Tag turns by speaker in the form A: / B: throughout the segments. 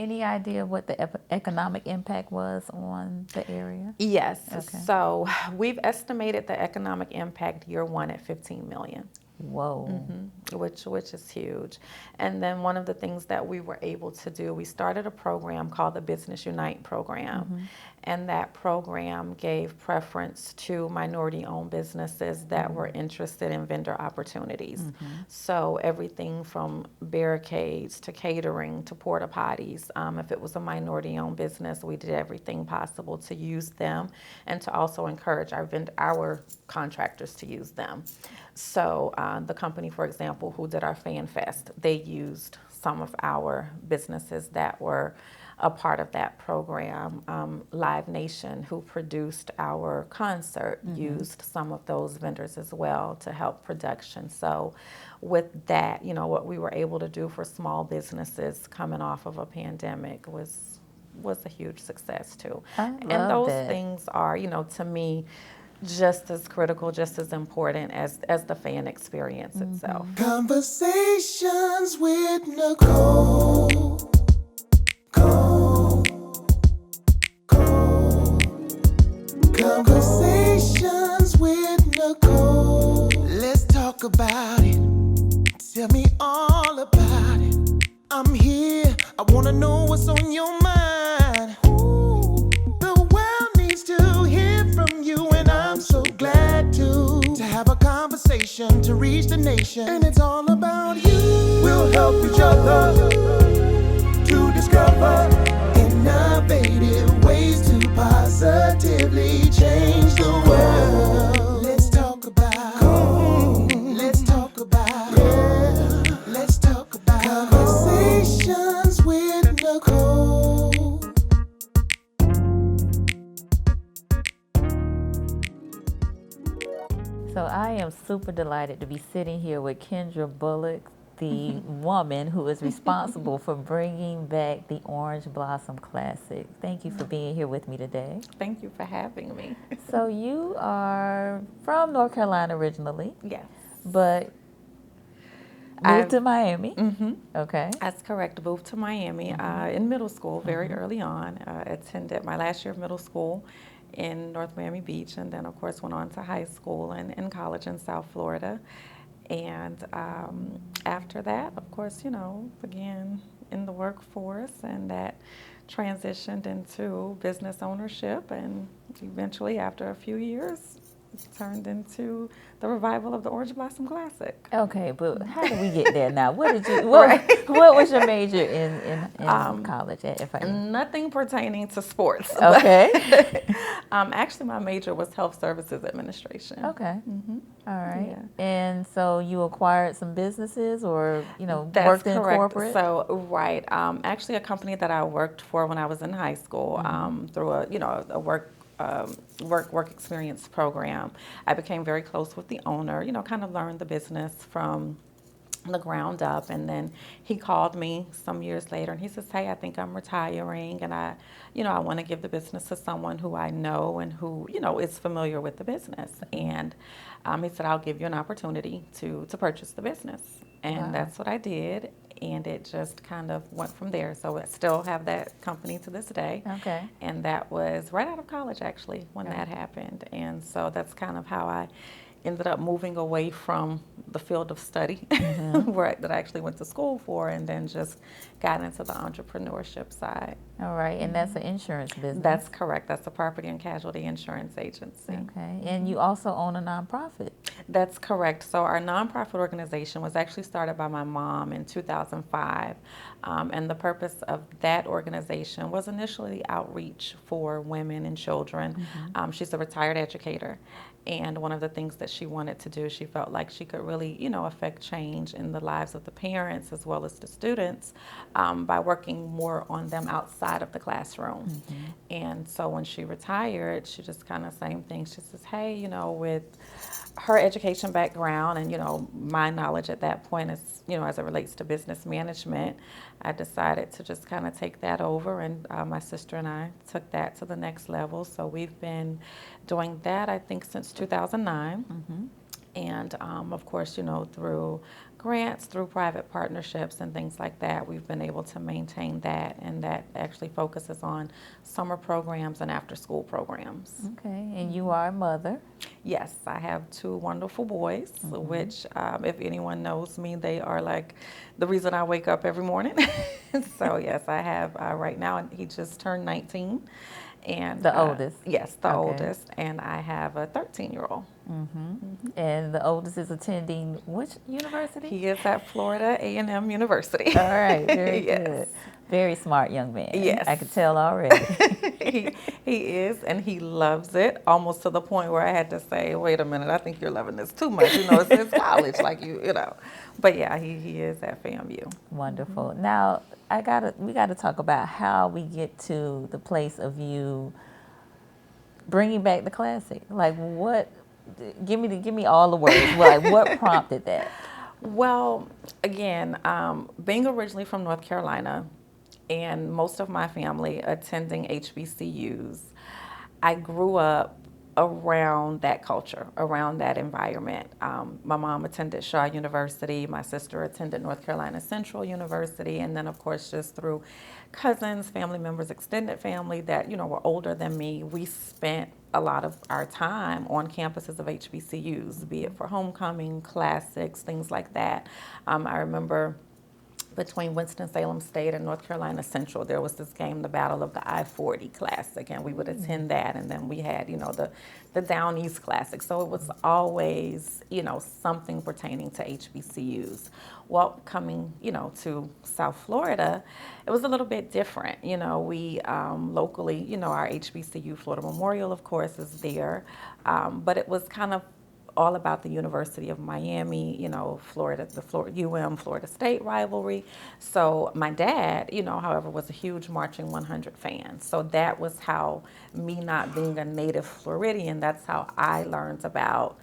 A: any idea what the economic impact was on the area?
B: Yes.
A: Okay.
B: So we've estimated the economic impact year one at 15 million.
A: Whoa.
B: Which is huge. And then one of the things that we were able to do, we started a program called the Business Unite program. And that program gave preference to minority-owned businesses that were interested in vendor opportunities. So everything from barricades to catering to porta potties. If it was a minority-owned business, we did everything possible to use them and to also encourage our contractors to use them. So the company, for example, who did our Fan Fest, they used some of our businesses that were a part of that program. Live Nation, who produced our concert, used some of those vendors as well to help production. So with that, what we were able to do for small businesses coming off of a pandemic was a huge success too. And those things are, to me, just as critical, just as important as the fan experience itself.
C: Conversations with Nicole. Conversations with Nicole. Let's talk about it. Tell me all about it. I'm here. I wanna know what's on your mind. The world needs to hear from you, and I'm so glad to have a conversation to reach the nation. And it's all about you. We'll help each other to discover innovative ways to positively change the world. Let's talk about, let's talk about, let's talk about conversations with Nicole.
A: So I am super delighted to be sitting here with Kendra Bulluck, the woman who is responsible for bringing back the Orange Blossom Classic. Thank you for being here with me today.
B: Thank you for having me.
A: So you are from North Carolina originally.
B: Yes.
A: But moved to Miami. Okay.
B: That's correct. Moved to Miami in middle school very early on. Attended my last year of middle school in North Miami Beach, and then of course went on to high school and college in South Florida. And after that, of course, began in the workforce, and that transitioned into business ownership, and eventually, after a few years, turned into the revival of the Orange Blossom Classic.
A: Okay, but how did we get there now? What did you? What was your major in college at FIU?
B: Nothing pertaining to sports.
A: Okay.
B: Actually, my major was health services administration.
A: Okay. All right.
B: Yeah.
A: And so you acquired some businesses, or
B: That's
A: worked in
B: correct.
A: corporate?
B: So right, actually, a company that I worked for when I was in high school through a work experience program. I became very close with the owner. Kind of learned the business from the ground up, and then he called me some years later and he says, "Hey, I think I'm retiring, and I want to give the business to someone who I know and who is familiar with the business." And he said, "I'll give you an opportunity to purchase the business," and that's what I did. And it just kind of went from there. So I still have that company to this day.
A: Okay.
B: And that was right out of college, actually, when that happened. And so that's kind of how I ended up moving away from the field of study that I actually went to school for, and then just got into the entrepreneurship side.
A: All right, and that's an insurance business.
B: That's correct. That's a property and casualty insurance agency.
A: Okay, and you also own a nonprofit.
B: That's correct. So our nonprofit organization was actually started by my mom in 2005. And the purpose of that organization was initially outreach for women and children. She's a retired educator. And one of the things that she wanted to do, she felt like she could really, affect change in the lives of the parents as well as the students by working more on them outside of the classroom. And so when she retired, she just kind of same thing. She says, "Hey, with her education background and, my knowledge at that point is, as it relates to business management, I decided to just kind of take that over, and my sister and I took that to the next level. So we've been doing that, I think, since 2009. And of course, through grants, through private partnerships and things like that, we've been able to maintain that, and that actually focuses on summer programs and after-school programs.
A: Okay, and you are a mother.
B: Yes, I have two wonderful boys, which, if anyone knows me, they are like the reason I wake up every morning. So yes, I have right now, he just turned 19. And
A: The oldest?
B: Yes, the
A: Okay.
B: oldest, and I have a 13-year-old.
A: And the oldest is attending which university?
B: He is at Florida A&M University.
A: All right, very
B: Yes.
A: good. Very smart young man.
B: Yes.
A: I could tell already.
B: he is, and he loves it, almost to the point where I had to say, wait a minute, I think you're loving this too much. You know, it's his college, like you know. But yeah, he is at FAMU.
A: Wonderful. Now, we gotta talk about how we get to the place of you bringing back the classic. Like, what? Give me all the words. Like, what prompted that?
B: Well, again, being originally from North Carolina, and most of my family attending HBCUs, I grew up around that culture, around that environment. My mom attended Shaw University, my sister attended North Carolina Central University, and then of course just through cousins, family members, extended family that, you know, were older than me, we spent a lot of our time on campuses of HBCUs, be it for homecoming, classics, things like that. I remember between Winston-Salem State and North Carolina Central, there was this game, the Battle of the I-40 Classic, and we would attend that, and then we had, you know, the Down East Classic. So it was always, you know, something pertaining to HBCUs. Well, coming, you know, to South Florida, it was a little bit different. You know, we locally, you know, our HBCU, Florida Memorial, of course, is there, but it was kind of all about the University of Miami, you know, Florida, the Florida State rivalry. So my dad, you know, however, was a huge Marching 100 fan. So that was how, me not being a native Floridian, that's how I learned about,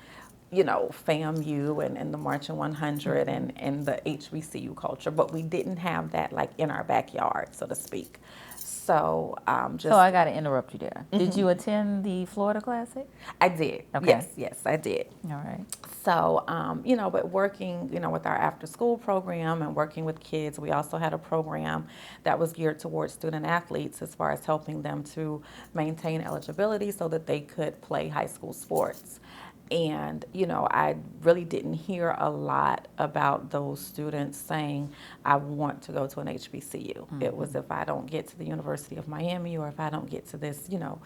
B: you know, FAMU and the Marching 100 and the HBCU culture. But we didn't have that like in our backyard, so to speak. So
A: So I got to interrupt you there. Did you attend the Florida Classic?
B: I did.
A: Okay.
B: Yes, I did.
A: All right.
B: So, you know, but working, you know, with our after school program and working with kids, we also had a program that was geared towards student athletes as far as helping them to maintain eligibility so that they could play high school sports. And, you know, I really didn't hear a lot about those students saying, I want to go to an HBCU. It was, if I don't get to the University of Miami, or if I don't get to this, you know,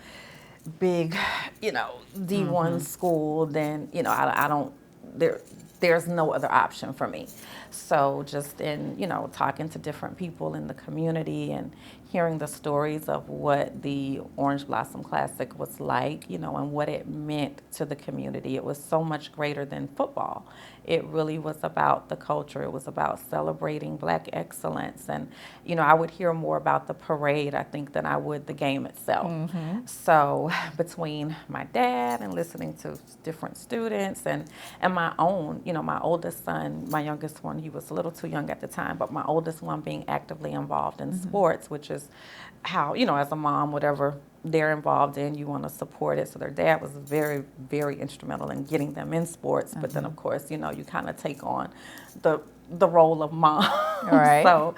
B: big, you know, D1 school, then, you know, I don't, there's no other option for me. So just in, you know, talking to different people in the community and hearing the stories of what the Orange Blossom Classic was like, you know, and what it meant to the community. It was so much greater than football. It really was about the culture. It was about celebrating Black excellence. And, you know, I would hear more about the parade, I think, than I would the game itself. So between my dad and listening to different students and my own, you know, my oldest son, my youngest one, he was a little too young at the time, but my oldest one being actively involved in sports, which is how, you know, as a mom, whatever they're involved in, you want to support it. So their dad was very, very instrumental in getting them in sports. But then, of course, you know, you kind of take on the role of mom.
A: Right.
B: So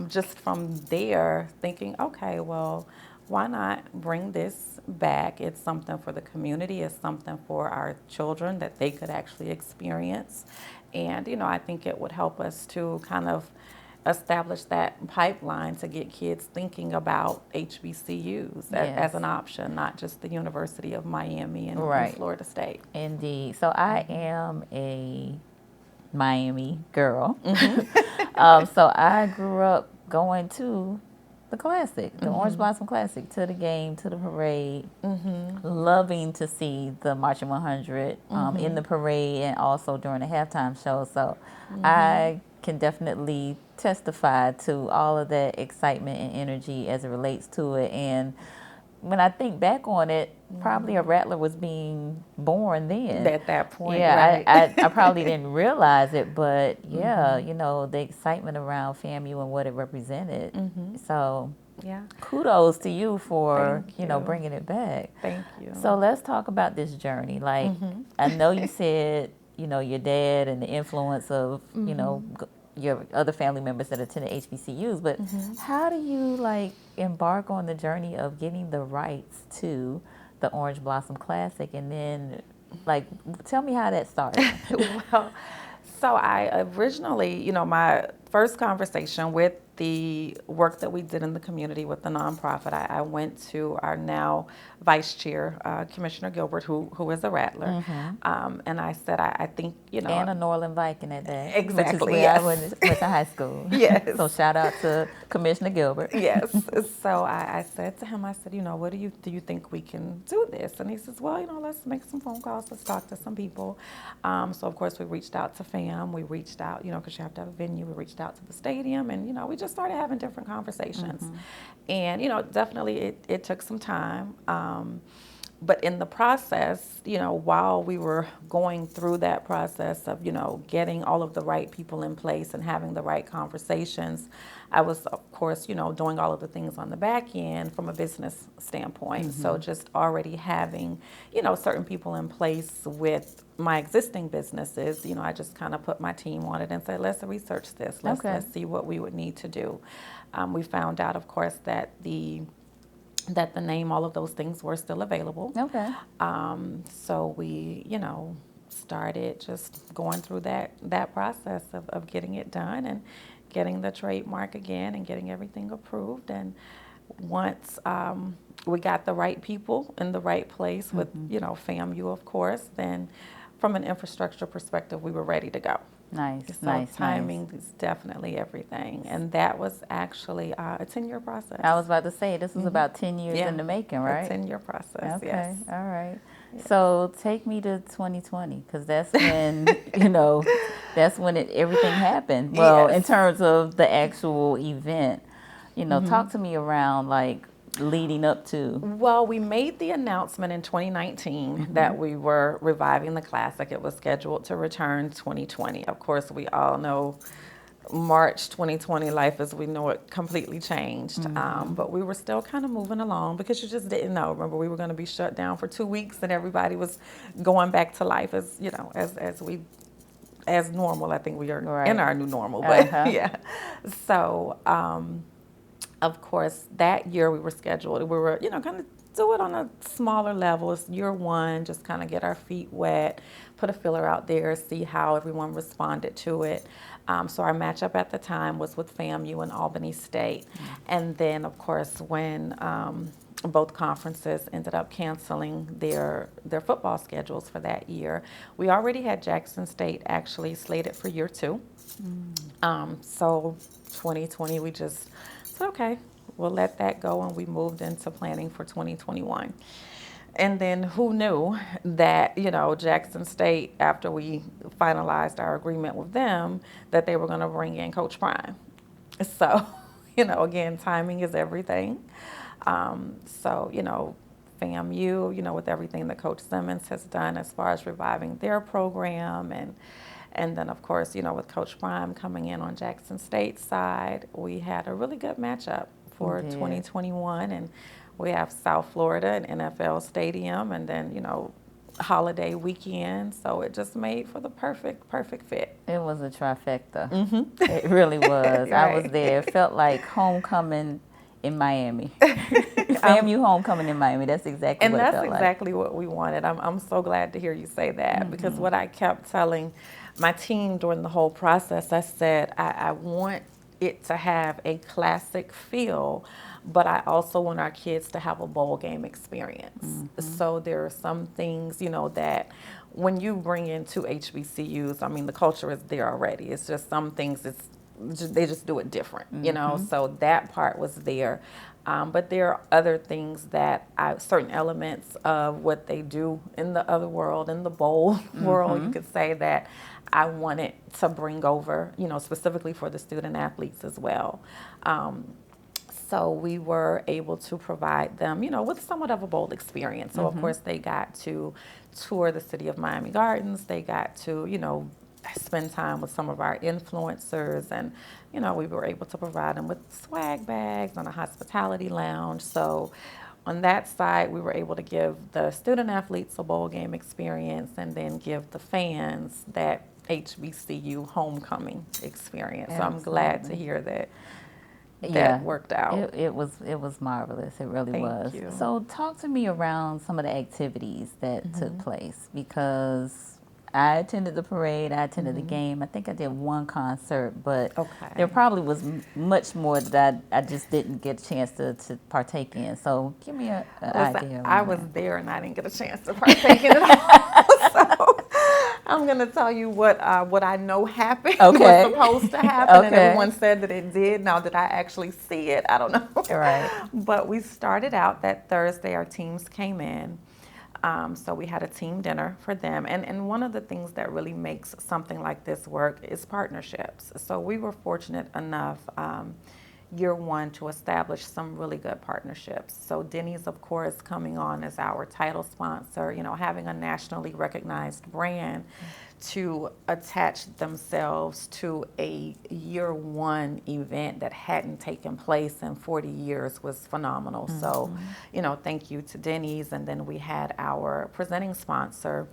B: just from there, thinking, okay, well, why not bring this back? It's something for the community. It's something for our children that they could actually experience. And, you know, I think it would help us to kind of establish that pipeline to get kids thinking about HBCUs as an option, not just the University of Miami and Florida State.
A: Indeed. So I am a Miami girl. So I grew up going to the Classic, the Orange Blossom Classic, to the game, to the parade, loving to see the Marching 100 in the parade and also during the halftime show. So I can definitely testify to all of that excitement and energy as it relates to it. And when I think back on it, probably a Rattler was being born then.
B: At that point,
A: yeah,
B: right.
A: I probably didn't realize it, but yeah, you know, the excitement around FAMU and what it represented. So
B: Yeah.
A: kudos to you for,
B: Thank
A: you know,
B: you.
A: bringing it back.
B: Thank you.
A: So let's talk about this journey. Like, I know you said you know, your dad and the influence of, you know, your other family members that attended HBCUs, but how do you like embark on the journey of getting the rights to the Orange Blossom Classic, and then like tell me how that started?
B: Well, so I originally, you know, my first conversation with the work that we did in the community with the nonprofit, I went to our now vice chair, Commissioner Gilbert, who is a Rattler, and I said, I think, you know.
A: And a Norland Viking at that.
B: Exactly,
A: Which is where
B: yes.
A: I went to high school.
B: Yes.
A: So shout out to Commissioner Gilbert.
B: Yes. So I said to him, I said, you know, what do you think we can do this? And he says, well, you know, let's make some phone calls, let's talk to some people. So of course we reached out to FAM, we reached out, you know, because you have to have a venue, we reached out to the stadium, and, you know, we just started having different conversations. And, you know, definitely it took some time. But in the process, you know, while we were going through that process of, you know, getting all of the right people in place and having the right conversations, I was, of course, you know, doing all of the things on the back end from a business standpoint. So just already having, you know, certain people in place with my existing businesses, you know, I just kind of put my team on it and said, let's research this. Let's see what we would need to do. We found out, of course, that the name, all of those things were still available.
A: Okay.
B: So we, you know, started just going through that process of getting it done and getting the trademark again and getting everything approved. And once we got the right people in the right place with, you know, FAMU, of course, then from an infrastructure perspective, we were ready to go.
A: Nice,
B: So timing is definitely everything. And that was actually a 10-year process.
A: I was about to say, this was about 10 years in the making, right?
B: A 10-year process,
A: Okay,
B: yes.
A: all right. Yes. So take me to 2020, because that's when, you know, that's when everything happened. Well, in terms of the actual event, you know, talk to me around like leading up to.
B: Well, we made the announcement in 2019 that we were reviving the Classic. It was scheduled to return 2020. Of course, we all know March 2020, life as we know it completely changed. But we were still kind of moving along because you just didn't know. Remember, we were going to be shut down for 2 weeks and everybody was going back to life as, you know, as normal. I think we are in our new normal, but yeah. So, of course, that year we were scheduled. We were, you know, kind of do it on a smaller level. It's year one, just kind of get our feet wet, put a filler out there, see how everyone responded to it. So our matchup at the time was with FAMU and Albany State. And then, of course, when both conferences ended up canceling their football schedules for that year, we already had Jackson State actually slated for year two. So 2020, we just said, okay, we'll let that go, and we moved into planning for 2021. And then who knew that, you know, Jackson State, after we finalized our agreement with them, that they were going to bring in Coach Prime. So, you know, again, timing is everything. So, you know, FAMU, you know, with everything that Coach Simmons has done as far as reviving their program, and then, of course, you know, with Coach Prime coming in on Jackson State's side, we had a really good matchup for 2021. And we have South Florida and NFL Stadium, and then, you know, holiday weekend. So it just made for the perfect fit.
A: It was a trifecta. It really was. I was there. It felt like homecoming in Miami. FAMU homecoming in Miami. That's exactly what it felt like.
B: And that's exactly what we wanted. I'm so glad to hear you say that, because what I kept telling my team during the whole process, I said, I want it to have a classic feel, but I also want our kids to have a bowl game experience. So there are some things, you know, that when you bring in two HBCUs, I mean, the culture is there already. It's just some things, they just do it different, you know, so that part was there. But there are other things that certain elements of what they do in the other world, in the bowl world, you could say, that I wanted to bring over, you know, specifically for the student athletes as well. So we were able to provide them, you know, with somewhat of a bold experience. So, of course, they got to tour the city of Miami Gardens. They got to, you know, spend time with some of our influencers. And, you know, we were able to provide them with swag bags and a hospitality lounge. So on that side, we were able to give the student athletes a bowl game experience and then give the fans that HBCU homecoming experience. So I'm glad to hear that worked out.
A: It was marvelous. It really
B: Thank
A: was.
B: you.
A: So talk to me around some of the activities that took place, because I attended the parade, I attended the game. I think I did one concert, but there probably was much more that I just didn't get a chance to partake in. So give me an idea.
B: I was there and I didn't get a chance to partake in it all. So I'm going to tell you what I know happened, was supposed to happen, and everyone said that it did. Now, did I actually see it? I don't know.
A: Right.
B: But we started out that Thursday. Our teams came in. So we had a team dinner for them. And one of the things that really makes something like this work is partnerships. So we were fortunate enough year one to establish some really good partnerships. So Denny's, of course, coming on as our title sponsor, having a nationally recognized brand to attach themselves to a year one event that hadn't taken place in 40 years was phenomenal. So, thank you to Denny's. And then we had our presenting sponsor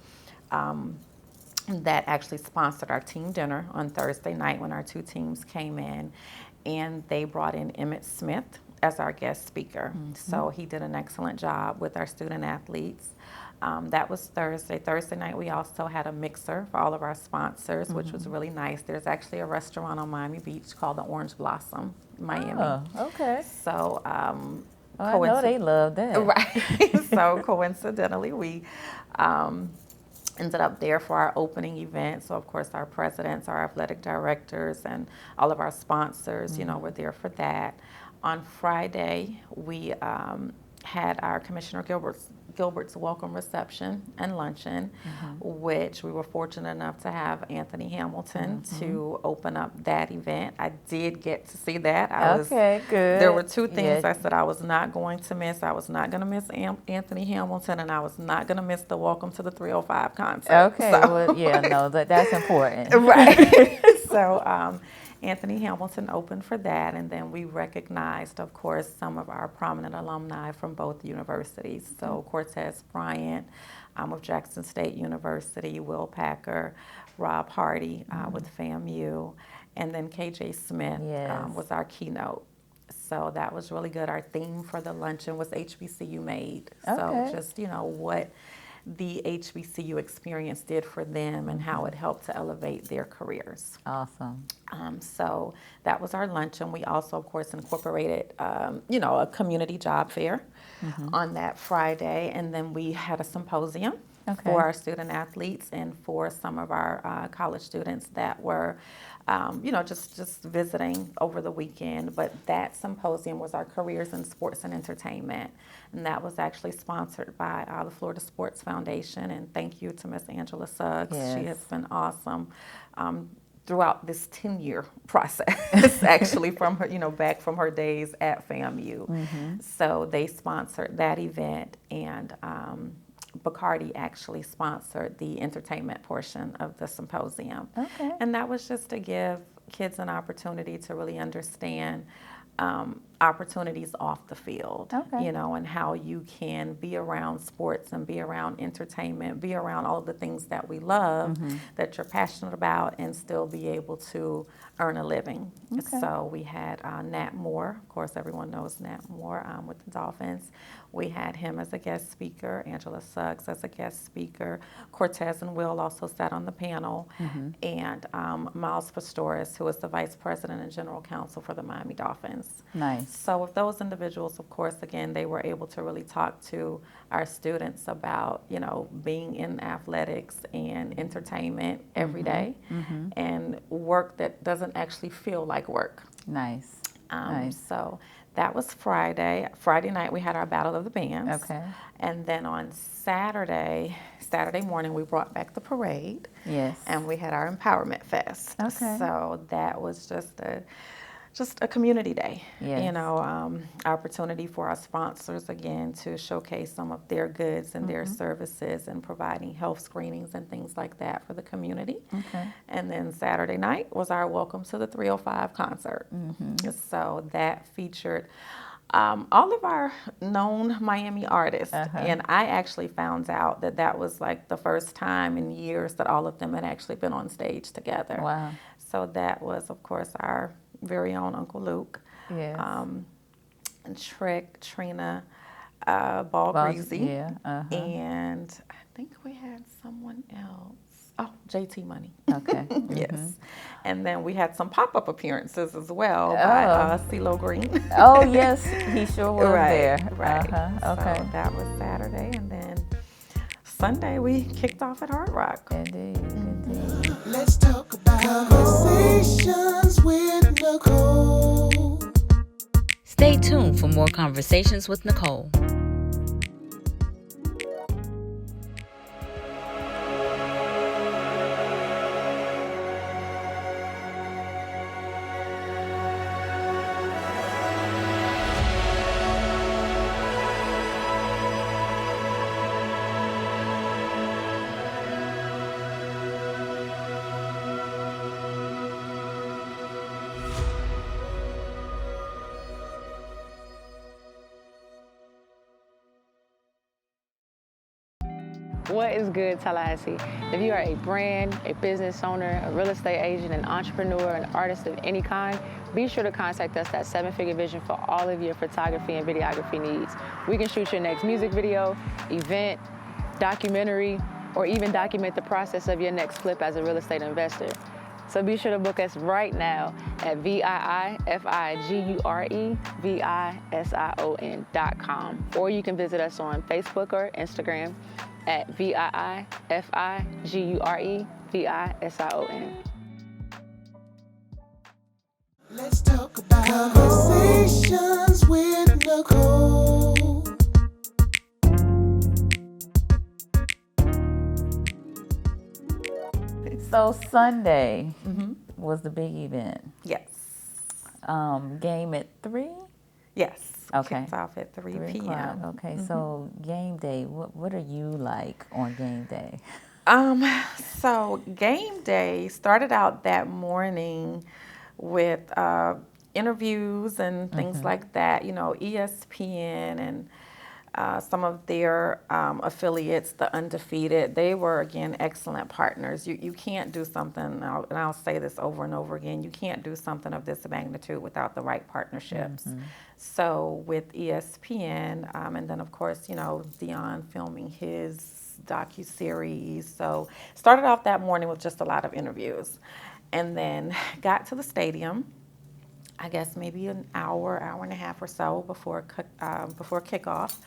B: that actually sponsored our team dinner on Thursday night when our two teams came in, and they brought in Emmett Smith as our guest speaker. So he did an excellent job with our student athletes. That was Thursday. Thursday night, we also had a mixer for all of our sponsors, which was really nice. There's actually a restaurant on Miami Beach called the Orange Blossom, Miami.
A: Oh, okay.
B: So,
A: I know they love that.
B: Right. So coincidentally, we ended up there for our opening event. So, of course, our presidents, our athletic directors, and all of our sponsors, were there for that. On Friday, we had our Commissioner Gilbert's welcome reception and luncheon, which we were fortunate enough to have Anthony Hamilton to open up that event. I did get to see that.
A: Good.
B: There were two things I said I was not going to miss. I was not going to miss Anthony Hamilton, and I was not going to miss the Welcome to the 305 concert.
A: Okay,
B: So.
A: That's important.
B: Right. So Anthony Hamilton opened for that, and then we recognized, of course, some of our prominent alumni from both universities. So Cortez Bryant with Jackson State University, Will Packer, Rob Hardy with FAMU, and then KJ Smith was our keynote. So that was really good. Our theme for the luncheon was HBCU Made. So just, what the HBCU experience did for them and how it helped to elevate their careers.
A: Awesome.
B: So that was our luncheon. We also, of course, incorporated, a community job fair on that Friday. And then we had a symposium for our student athletes and for some of our college students that were, just visiting over the weekend. But that symposium was our Careers in Sports and Entertainment. And that was actually sponsored by the Florida Sports Foundation. And thank you to Miss Angela Suggs. She has been awesome throughout this 10-year process, actually, from her, back from her days at FAMU. So they sponsored that event, and Bacardi actually sponsored the entertainment portion of the symposium. And that was just to give kids an opportunity to really understand opportunities off the field, and how you can be around sports and be around entertainment, be around all of the things that we love, that you're passionate about, and still be able to earn a living. So we had Nat Moore. Of course, everyone knows Nat Moore with the Dolphins. We had him as a guest speaker, Angela Suggs as a guest speaker. Cortez and Will also sat on the panel, and Miles Pastoris, who is the Vice President and General Counsel for the Miami Dolphins.
A: Nice.
B: So with those individuals, of course, again, they were able to really talk to our students about, being in athletics and entertainment every day, and work that doesn't actually feel like work.
A: Nice.
B: So that was Friday. Friday night, we had our Battle of the Bands. And then on Saturday morning, we brought back the parade. And we had our Empowerment Fest. So that was just a community day, opportunity for our sponsors, again, to showcase some of their goods and their services and providing health screenings and things like that for the community. And then Saturday night was our Welcome to the 305 concert. So that featured All of our known Miami artists. And I actually found out that that was like the first time in years that all of them had actually been on stage together.
A: Wow.
B: So that was, of course, our very own Uncle Luke.
A: Yes.
B: And Trick, Trina, Ball Greasy.
A: Yeah.
B: And I think we had someone else. Oh, JT Money.
A: Okay.
B: Yes. And then we had some pop-up appearances as well by CeeLo Green.
A: Oh, yes, he sure was there.
B: Right.
A: Okay.
B: So that was Saturday. And then Sunday we kicked off at Hard Rock.
A: Indeed.
C: Let's talk about Conversations with Nicole.
D: Stay tuned for more Conversations with Nicole.
E: What is good, Tallahassee? If you are a brand, a business owner, a real estate agent, an entrepreneur, an artist of any kind, be sure to contact us at 7 Figure Vision for all of your photography and videography needs. We can shoot your next music video, event, documentary, or even document the process of your next flip as a real estate investor. So be sure to book us right now at VIIFIGUREVISION.com, or you can visit us on Facebook or Instagram at VIIFIGUREVISION.
C: Let's talk about Conversations with Nicole.
A: So Sunday was the big event.
B: Yes.
A: Game at 3?
B: Yes.
A: Okay.
B: Kicked off at 3
A: 3
B: p.m.
A: o'clock. Okay, so game day, what are you like on game day?
B: So game day started out that morning with interviews and things like that. You know, ESPN and some of their affiliates, the Undefeated, they were, again, excellent partners. You can't do something, and I'll say this over and over again, you can't do something of this magnitude without the right partnerships. So with ESPN, and then, of course, you know, Dion filming his docuseries. So started off that morning with just a lot of interviews. And then got to the stadium, I guess maybe an hour and a half or so before kickoff.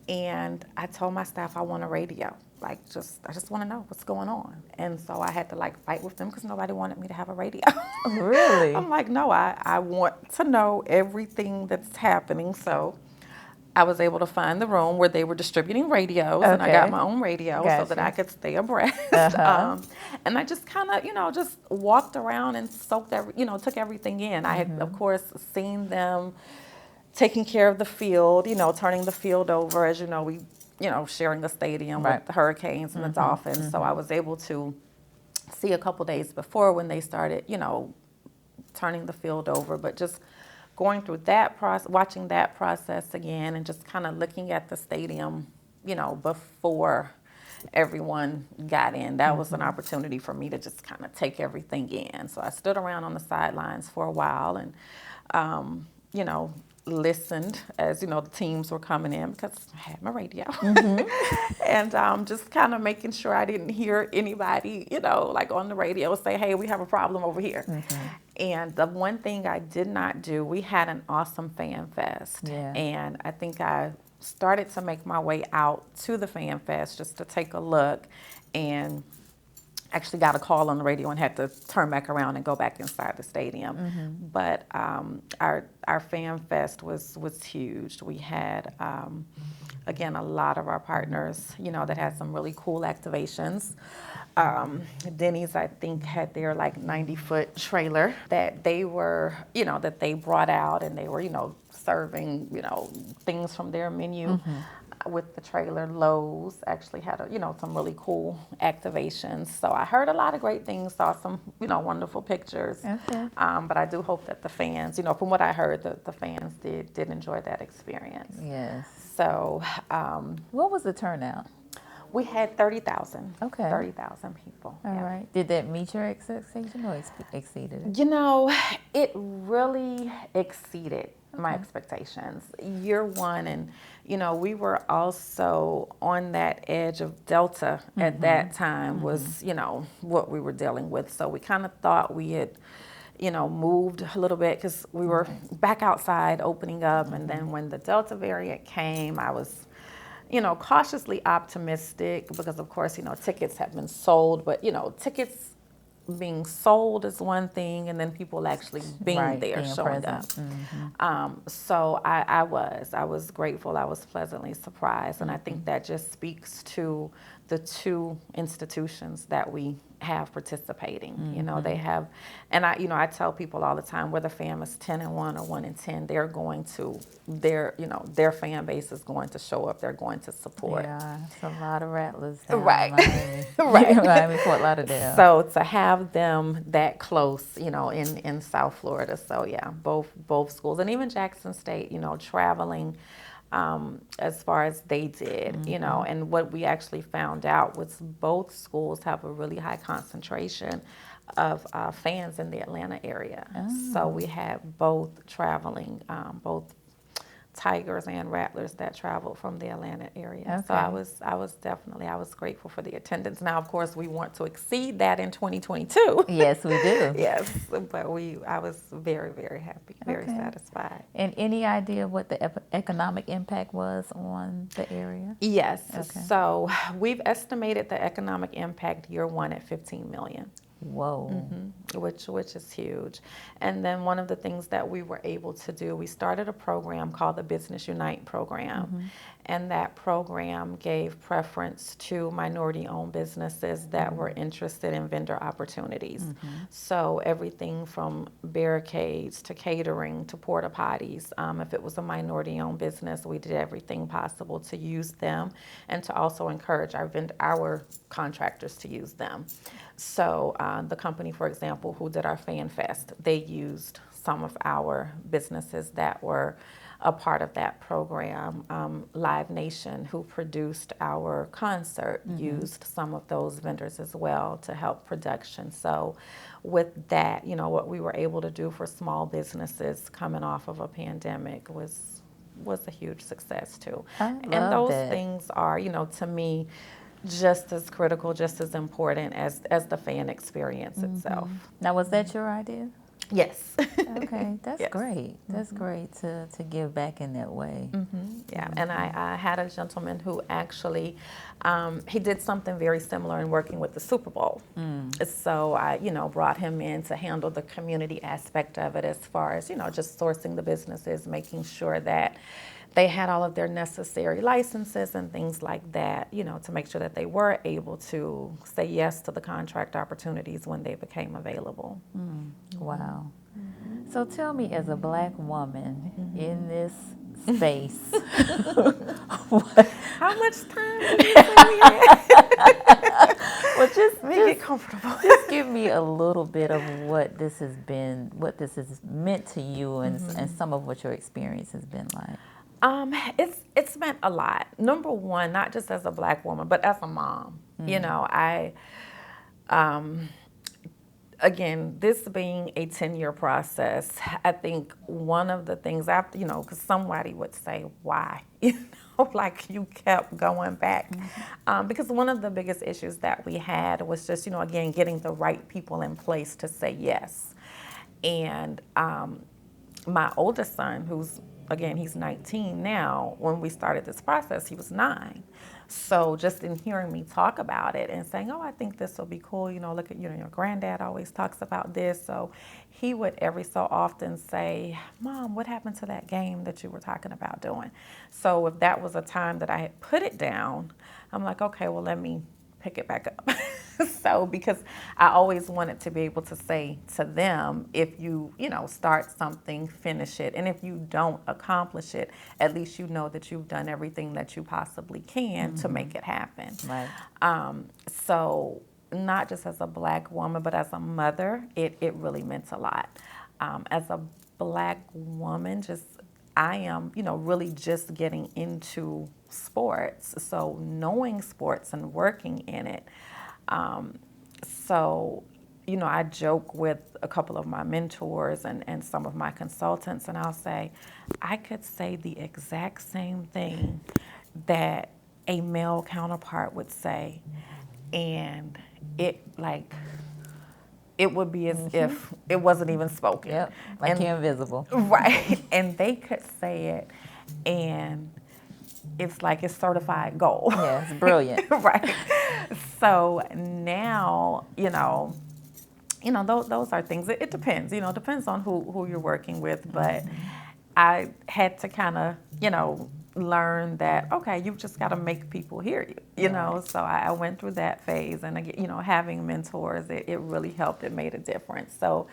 B: And I told my staff I want a radio. I just want to know what's going on. And so I had to fight with them because nobody wanted me to have a radio.
A: Really?
B: I'm like, no, I want to know everything that's happening. So I was able to find the room where they were distributing radios, and I got my own radio so that I could stay abreast. And I just kind of, just walked around and soaked took everything in. I had, of course, seen them taking care of the field, turning the field over, as we, sharing the stadium with the Hurricanes and the Dolphins. So I was able to see a couple days before when they started, turning the field over, but just going through that process, watching that process again, and just kind of looking at the stadium, before everyone got in. That was an opportunity for me to just kind of take everything in. So I stood around on the sidelines for a while and, listened as, the teams were coming in because I had my radio. And just kind of making sure I didn't hear anybody, on the radio say, hey, we have a problem over here. And the one thing I did not do, we had an awesome fan fest. And I think I started to make my way out to the fan fest just to take a look, and actually got a call on the radio and had to turn back around and go back inside the stadium. But our fan fest was huge. We had, again, a lot of our partners, that had some really cool activations. Denny's, I think, had their 90-foot trailer that they were, that they brought out, and they were, serving, things from their menu. with the trailer. Lowe's actually had some really cool activations. So I heard a lot of great things, saw some wonderful pictures.
A: Okay.
B: But I do hope that the fans, from what I heard, the fans did enjoy that experience.
A: Yes.
B: So
A: What was the turnout?
B: we had 30,000.
A: Okay.
B: 30,000 people.
A: All
B: yeah.
A: right. Did that meet your expectation or exceeded it?
B: It really exceeded my expectations. Year one, and we were also on that edge of Delta at that time was what we were dealing with. So we kind of thought we had moved a little bit because we were back outside opening up, and then when the Delta variant came, I was cautiously optimistic because, of course, tickets have been sold, but, tickets being sold is one thing, and then people actually being there, showing up. So I was grateful. I was pleasantly surprised, and I think that just speaks to the two institutions that we have participating. They have, and I tell people all the time, whether fam is 10 and 1 or 1 and 10, they're going to their fan base is going to show up. They're going to support.
A: Yeah, it's a lot of Rattlers down
B: Right.
A: in Miami.
B: Right.
A: Miami, Fort Lauderdale.
B: So to have them that close, in South Florida. So yeah, both schools, and even Jackson State, traveling as far as they did, and what we actually found out was both schools have a really high concentration of fans in the Atlanta area. So we had both traveling, both Tigers and Rattlers that traveled from the Atlanta area. So I was grateful for the attendance. Now, of course, we want to exceed that in 2022.
A: Yes, we do.
B: Yes, but I was very, very happy, very satisfied.
A: And any idea what the economic impact was on the area?
B: Yes.
A: Okay.
B: So we've estimated the economic impact year one at $15 million.
A: Whoa.
B: Which is huge. And then one of the things that we were able to do, we started a program called the Business Unite program. And that program gave preference to minority-owned businesses that were interested in vendor opportunities. So everything from barricades to catering to porta potties. If it was a minority-owned business, we did everything possible to use them and to also encourage our contractors to use them. So the company, for example, who did our Fan Fest, they used some of our businesses that were a part of that program. Live Nation, who produced our concert, used some of those vendors as well to help production. So with that, what we were able to do for small businesses coming off of a pandemic was a huge success too. And those things are, to me, just as critical, just as important as the fan experience itself.
A: Now, was that your idea?
B: Yes.
A: Okay, that's
B: Yes.
A: great. That's great to give back in that way.
B: Yeah, and I had a gentleman who actually, he did something very similar in working with the Super Bowl. So I, brought him in to handle the community aspect of it as far as, just sourcing the businesses, making sure that they had all of their necessary licenses and things like that, to make sure that they were able to say yes to the contract opportunities when they became available.
A: Wow. So tell me, as a Black woman in this space,
B: How much time did you say we had?
A: well, just
B: Get comfortable.
A: just give me a little bit of what this has meant to you, and some of what your experience has been like.
B: It's meant a lot. Number one, not just as a Black woman, but as a mom. Again, this being a 10-year process, I think one of the things after, because somebody would say, why? Like you kept going back. Because one of the biggest issues that we had was just, again, getting the right people in place to say yes. And my oldest son, who's, again, he's 19 now, when we started this process, he was 9. So just in hearing me talk about it and saying, oh, I think this will be cool, look at, your granddad always talks about this. So he would every so often say, Mom, what happened to that game that you were talking about doing? So if that was a time that I had put it down, I'm like, okay, well, let me pick it back up. So, because I always wanted to be able to say to them, if you start something, finish it. And if you don't accomplish it, at least you know that you've done everything that you possibly can to make it happen.
A: Right.
B: So not just as a Black woman, but as a mother, it really meant a lot. As a Black woman, I am, really just getting into sports. So knowing sports and working in it. So, I joke with a couple of my mentors and some of my consultants, and I'll say, I could say the exact same thing that a male counterpart would say, and it would be as if it wasn't even spoken.
A: Yep, like you're invisible.
B: Right, and they could say it, and it's like it's certified gold.
A: Yeah, it's brilliant.
B: Right. So now, those are things. It depends. It depends on who you're working with. But I had to kind of, learn that, okay, you've just got to make people hear you. You know. So I went through that phase, and again, having mentors, it really helped. It made a difference. So,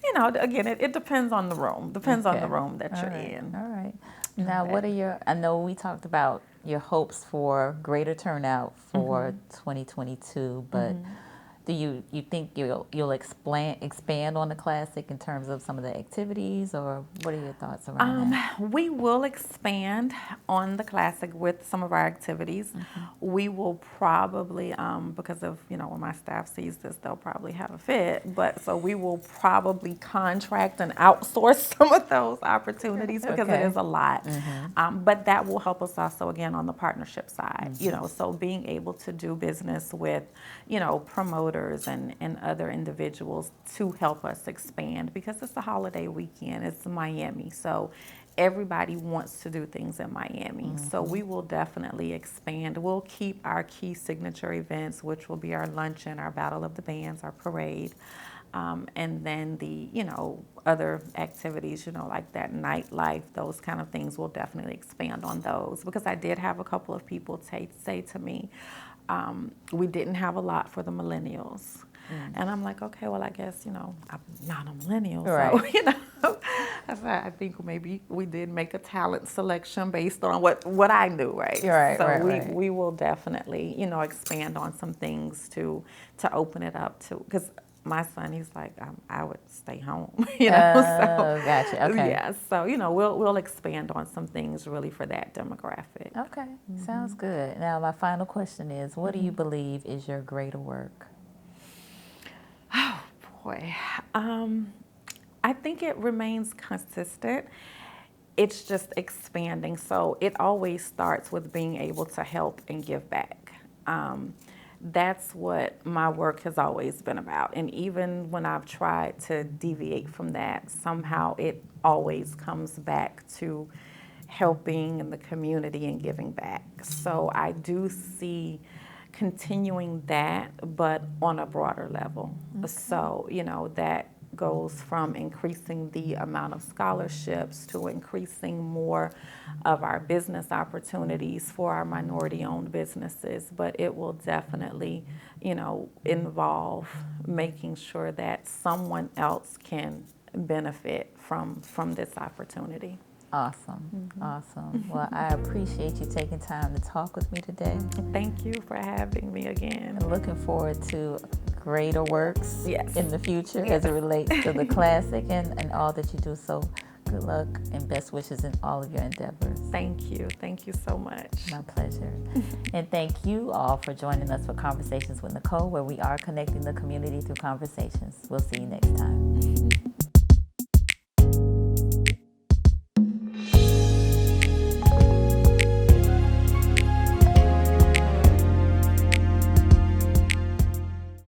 B: again, it depends on the room. Depends on the room that you're in.
A: All right. Now, what are I know we talked about your hopes for greater turnout for 2022, but do you think you'll expand on the Classic in terms of some of the activities, or what are your thoughts around that?
B: We will expand on the Classic with some of our activities. We will probably, because of, when my staff sees this, they'll probably have a fit, so we will probably contract and outsource some of those opportunities because it is a lot. But that will help us also, again, on the partnership side, so being able to do business with, promoters and other individuals to help us expand, because it's a holiday weekend. It's Miami, so everybody wants to do things in Miami. So we will definitely expand. We'll keep our key signature events, which will be our luncheon, our Battle of the Bands, our parade, and then the other activities, like that nightlife, those kind of things. We'll definitely expand on those, because I did have a couple of people say to me, we didn't have a lot for the millennials. And I'm like, okay, well, I guess, I'm not a millennial.
A: Right.
B: So, I think maybe we did make a talent selection based on what I knew, right?
A: Right,
B: so
A: right.
B: we will definitely, expand on some things to open it up to, because my son, he's like, I would stay home, so
A: Gotcha. Okay.
B: yeah, so we'll expand on some things really for that demographic.
A: Okay, sounds good. Now, my final question is, what do you believe is your greater work?
B: Oh boy, I think it remains consistent. It's just expanding. So it always starts with being able to help and give back. That's what my work has always been about. And even when I've tried to deviate from that, somehow it always comes back to helping in the community and giving back. So I do see continuing that, but on a broader level. So, that goes from increasing the amount of scholarships to increasing more of our business opportunities for our minority-owned businesses. But it will definitely, involve making sure that someone else can benefit from this opportunity.
A: Awesome, awesome. Well, I appreciate you taking time to talk with me today.
B: Thank you for having me again.
A: And looking forward to greater works
B: Yes.
A: in the future as it relates to the Classic and all that you do. So good luck and best wishes in all of your endeavors.
B: Thank you. Thank you so much.
A: My pleasure. And thank you all for joining us for Conversations with Nicole, where we are connecting the community through conversations. We'll see you next time.